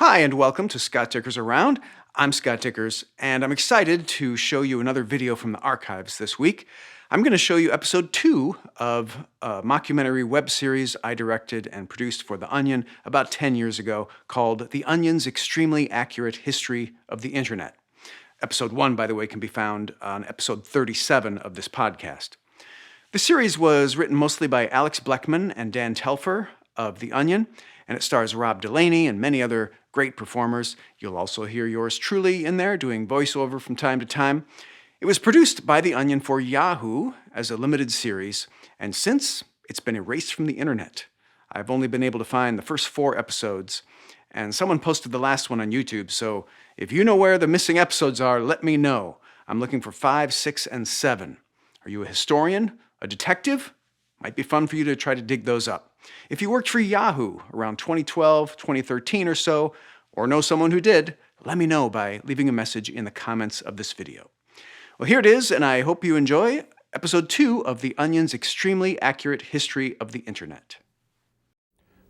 Hi, and welcome to Scott Dikkers Around. I'm Scott Dikkers, and I'm excited to show you another video from the archives this week. I'm going to show you episode 2 of a mockumentary web series I directed and produced for The Onion about 10 years ago called The Onion's Extremely Accurate History of the Internet. Episode 1, by the way, can be found on episode 37 of this podcast. The series was written mostly by Alex Bleckman and Dan Telfer of The Onion, and it stars Rob Delaney and many other great performers. You'll also hear yours truly in there doing voiceover from time to time. It was produced by The Onion for Yahoo as a limited series, and since it's been erased from the internet. I've only been able to find the first 4 episodes, and someone posted the last one on YouTube, so if you know where the missing episodes are, let me know. I'm looking for 5, 6, and 7. Are you a historian? A detective? Might be fun for you to try to dig those up. If you worked for Yahoo around 2012, 2013 or so, or know someone who did, let me know by leaving a message in the comments of this video. Well, here it is, and I hope you enjoy episode 2 of The Onion's Extremely Accurate History of the Internet.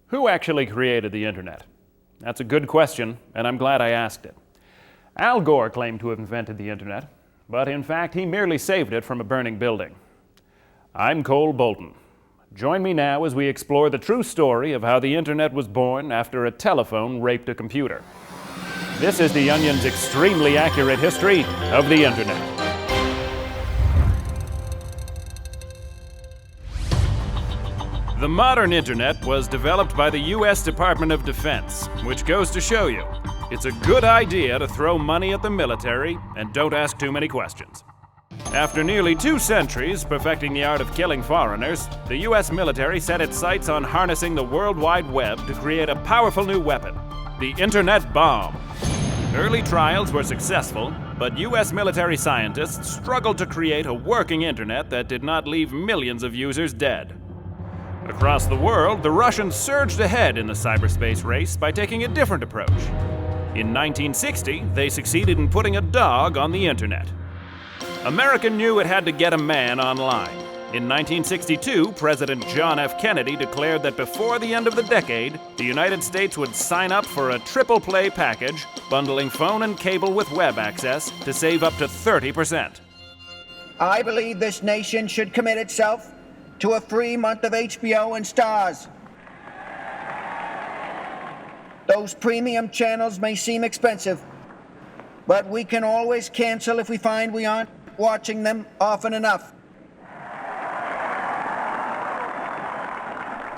Who actually created the internet? That's a good question, and I'm glad I asked it. Al Gore claimed to have invented the internet, but in fact he merely saved it from a burning building. I'm Cole Bolton. Join me now as we explore the true story of how the internet was born after a telephone raped a computer. This is The Onion's Extremely Accurate History of the Internet. The modern internet was developed by the U.S. Department of Defense, which goes to show you, it's a good idea to throw money at the military and don't ask too many questions. After nearly 2 centuries perfecting the art of killing foreigners, the U.S. military set its sights on harnessing the World Wide Web to create a powerful new weapon, the Internet Bomb. Early trials were successful, but U.S. military scientists struggled to create a working internet that did not leave millions of users dead. Across the world, the Russians surged ahead in the cyberspace race by taking a different approach. In 1960, they succeeded in putting a dog on the internet. America knew it had to get a man online. In 1962, President John F. Kennedy declared that before the end of the decade, the United States would sign up for a triple play package, bundling phone and cable with web access to save up to 30%. I believe this nation should commit itself to a free month of HBO and Stars. Those premium channels may seem expensive, but we can always cancel if we find we aren't watching them often enough.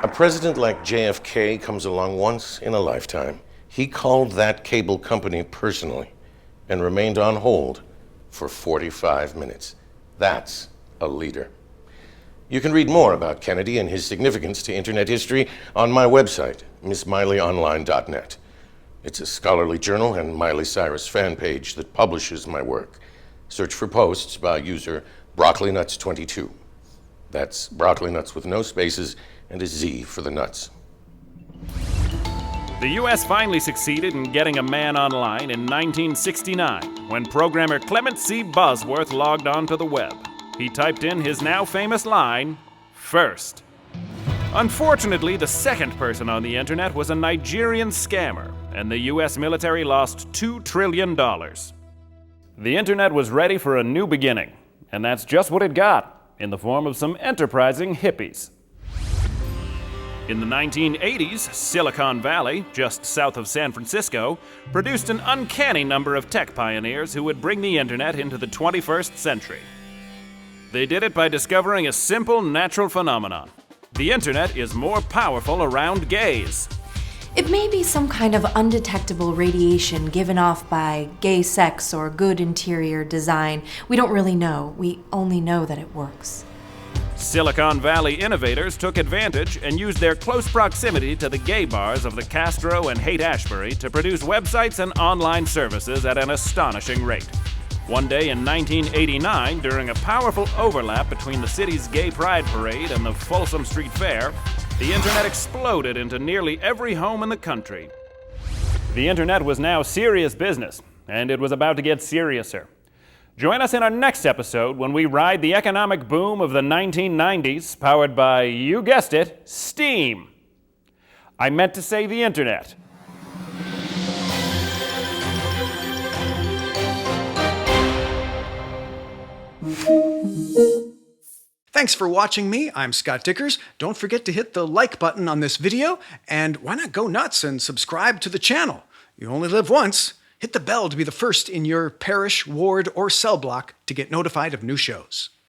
A president like JFK comes along once in a lifetime. He called that cable company personally and remained on hold for 45 minutes. That's a leader. You can read more about Kennedy and his significance to internet history on my website, MissMileyOnline.net. It's a scholarly journal and Miley Cyrus fan page that publishes my work. Search for posts by user BroccoliNuts22. That's broccoli nuts with no spaces and a Z for the nuts. The U.S. finally succeeded in getting a man online in 1969, when programmer Clement C. Bosworth logged onto the web. He typed in his now famous line, "First." Unfortunately, the second person on the internet was a Nigerian scammer, and the U.S. military lost $2 trillion. The internet was ready for a new beginning, and that's just what it got, in the form of some enterprising hippies. In the 1980s, Silicon Valley, just south of San Francisco, produced an uncanny number of tech pioneers who would bring the internet into the 21st century. They did it by discovering a simple natural phenomenon. The internet is more powerful around gays. It may be some kind of undetectable radiation given off by gay sex or good interior design. We don't really know. We only know that it works. Silicon Valley innovators took advantage and used their close proximity to the gay bars of the Castro and Haight-Ashbury to produce websites and online services at an astonishing rate. One day in 1989, during a powerful overlap between the city's Gay Pride Parade and the Folsom Street Fair, the internet exploded into nearly every home in the country. The internet was now serious business, and it was about to get seriouser. Join us in our next episode when we ride the economic boom of the 1990s, powered by, you guessed it, steam. I meant to say the internet. Thanks for watching me. I'm Scott Dikkers. Don't forget to hit the like button on this video, and why not go nuts and subscribe to the channel? You only live once. Hit the bell to be the first in your parish, ward, or cell block to get notified of new shows.